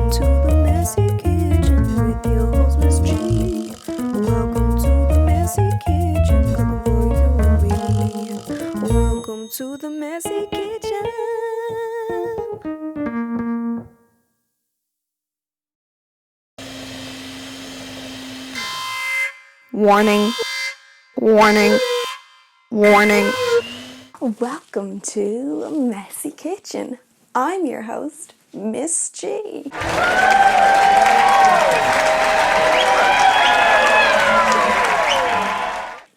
Welcome to the messy kitchen with your host Miss G. Welcome to the messy kitchen, cooking for you and me. Welcome to the messy kitchen. Warning, warning, warning. Welcome to a messy kitchen. I'm your host, Miss G.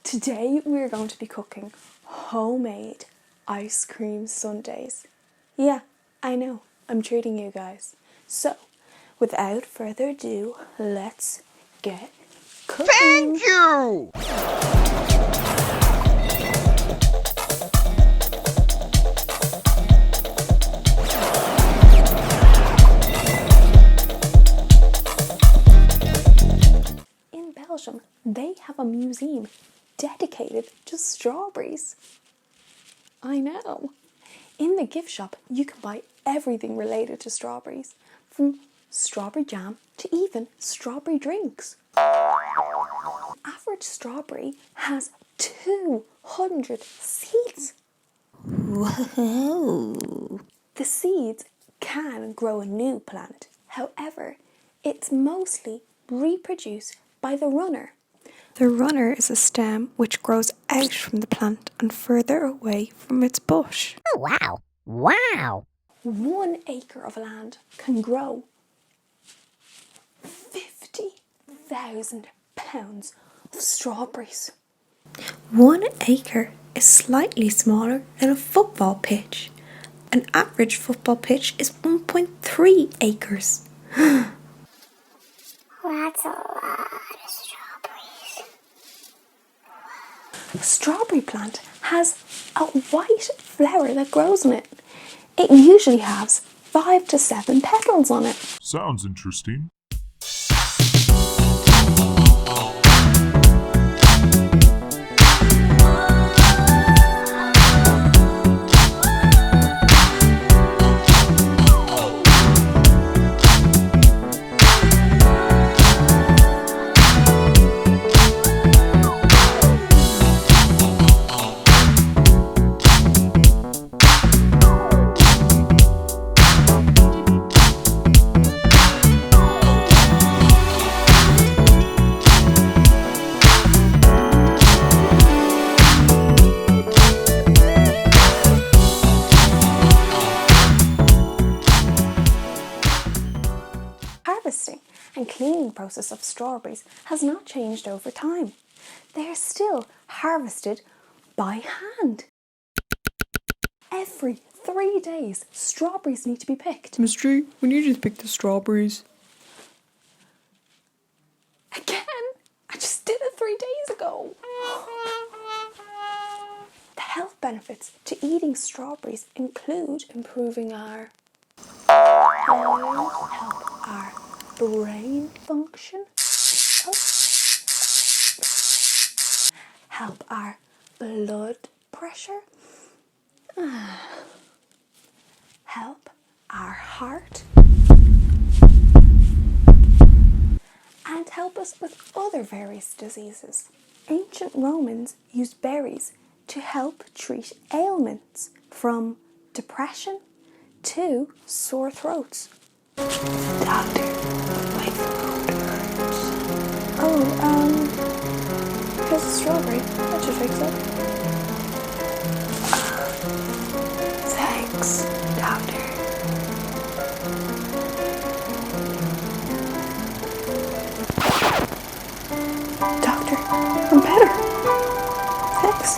Today we're going to be cooking homemade ice cream sundaes. Yeah, I know, I'm treating you guys. So, without further ado, let's get cooking. Thank you! In Belgium, they have a museum dedicated to strawberries. I know. In the gift shop, you can buy everything related to strawberries, from strawberry jam to even strawberry drinks. Average strawberry has 200 seeds. Whoa! The seeds can grow a new plant. However, it's mostly reproduced by the runner. The runner is a stem which grows out from the plant and further away from its bush. Oh, wow. Wow. 1 acre of land can grow 50,000 pounds of strawberries. 1 acre is slightly smaller than a football pitch. An average football pitch is 1.3 acres. That's a lot of strawberries. A strawberry plant has a white flower that grows on it. It usually has 5 to 7 petals on it. Sounds interesting. Harvesting and cleaning process of strawberries has not changed over time. They are still harvested by hand. Every 3 days, strawberries need to be picked. Miss G, we need you to pick the strawberries. Again? I just did it 3 days ago. The health benefits to eating strawberries include improving our help our brain function, help our blood pressure, help our heart, and help us with other various diseases. Ancient Romans used berries to help treat ailments from depression to sore throats. Doctor, my throat hurts. Oh, here's a strawberry. That should fix it. Thanks, doctor. Doctor, I'm better. Thanks.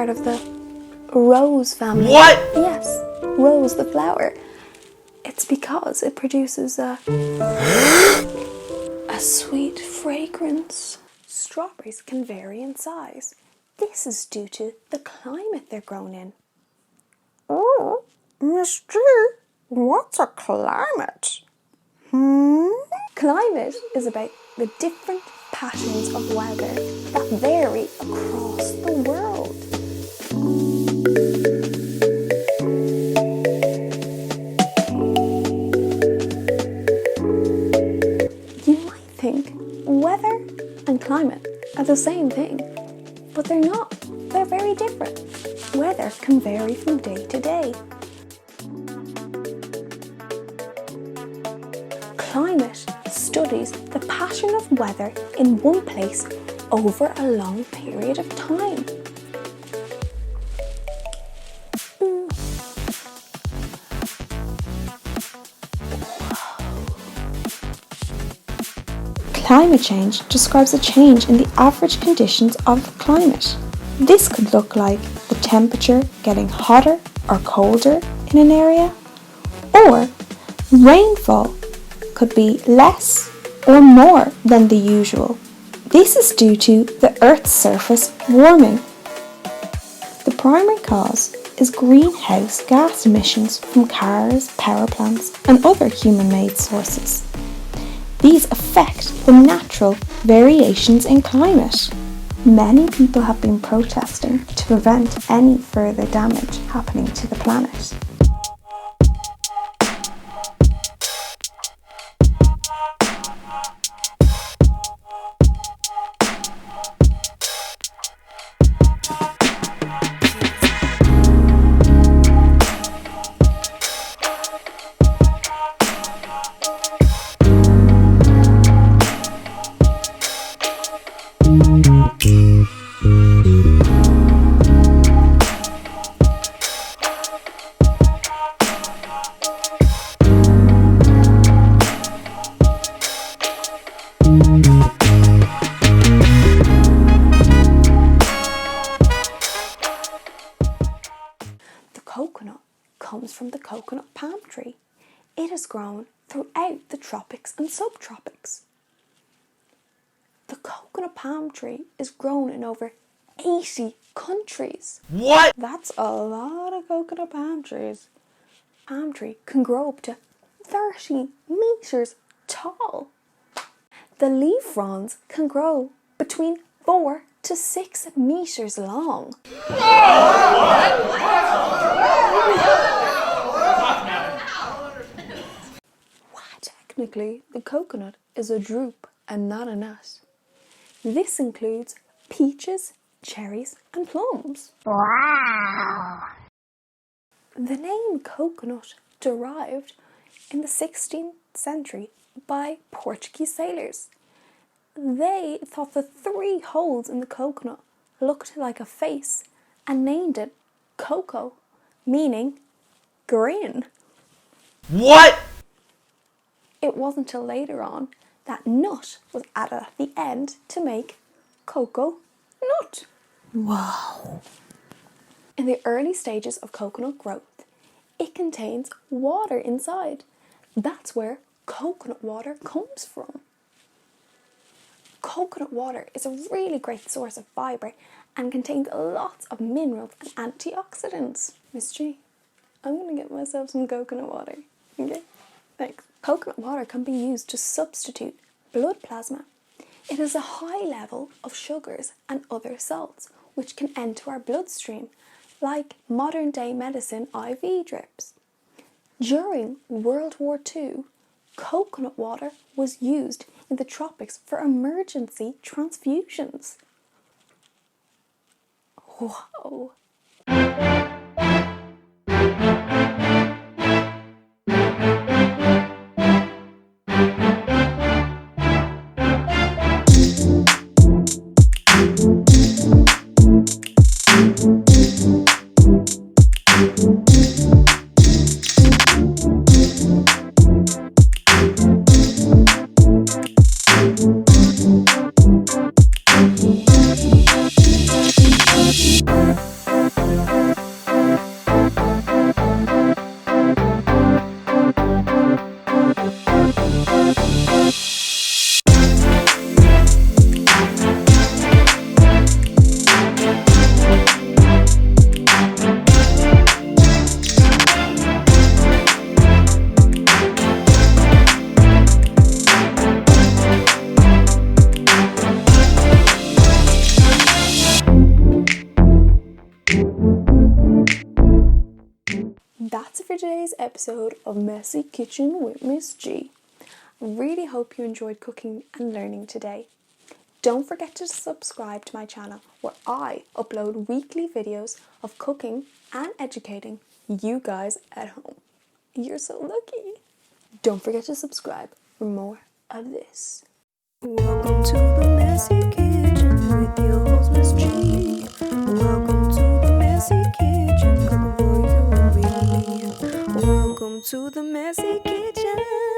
part of the rose family. What? Yes, rose the flower. It's because it produces a sweet fragrance. Strawberries can vary in size. This is due to the climate they're grown in. Oh, Miss G, what's a climate? Climate is about the different patterns of weather that vary across the world. You might think weather and climate are the same thing, but they're not. They're very different. Weather can vary from day to day. Climate studies the pattern of weather in one place over a long period of time. Climate change describes a change in the average conditions of the climate. This could look like the temperature getting hotter or colder in an area, or rainfall could be less or more than the usual. This is due to the Earth's surface warming. The primary cause is greenhouse gas emissions from cars, power plants, and other human-made sources. These affect the natural variations in climate. Many people have been protesting to prevent any further damage happening to the planet. Coconut comes from the coconut palm tree. It is grown throughout the tropics and subtropics. The coconut palm tree is grown in over 80 countries. What? That's a lot of coconut palm trees. Palm tree can grow up to 30 meters tall. The leaf fronds can grow between 4 to 6 meters long. Technically, the coconut is a drupe and not a nut. This includes peaches, cherries, and plums. Wow. The name coconut derived in the 16th century by Portuguese sailors. They thought the 3 holes in the coconut looked like a face and named it coco, meaning grin. What? It wasn't till later on that nut was added at the end to make cocoa nut. Wow. In the early stages of coconut growth, it contains water inside. That's where coconut water comes from. Coconut water is a really great source of fibre and contains lots of minerals and antioxidants. Miss G, I'm going to get myself some coconut water. Okay? Thanks. Coconut water can be used to substitute blood plasma. It has a high level of sugars and other salts which can enter our bloodstream, like modern day medicine IV drips. During World War II, coconut water was used in the tropics for emergency transfusions. Whoa! episode of Messy Kitchen with Miss G. I really hope you enjoyed cooking and learning today. Don't forget to subscribe to my channel where I upload weekly videos of cooking and educating you guys at home. You're so lucky. Don't forget to subscribe for more of this. Welcome to the Messy Kitchen with your host Miss G. Welcome to the Messy Kitchen, cooking for you and me. Welcome to the Messy Kitchen.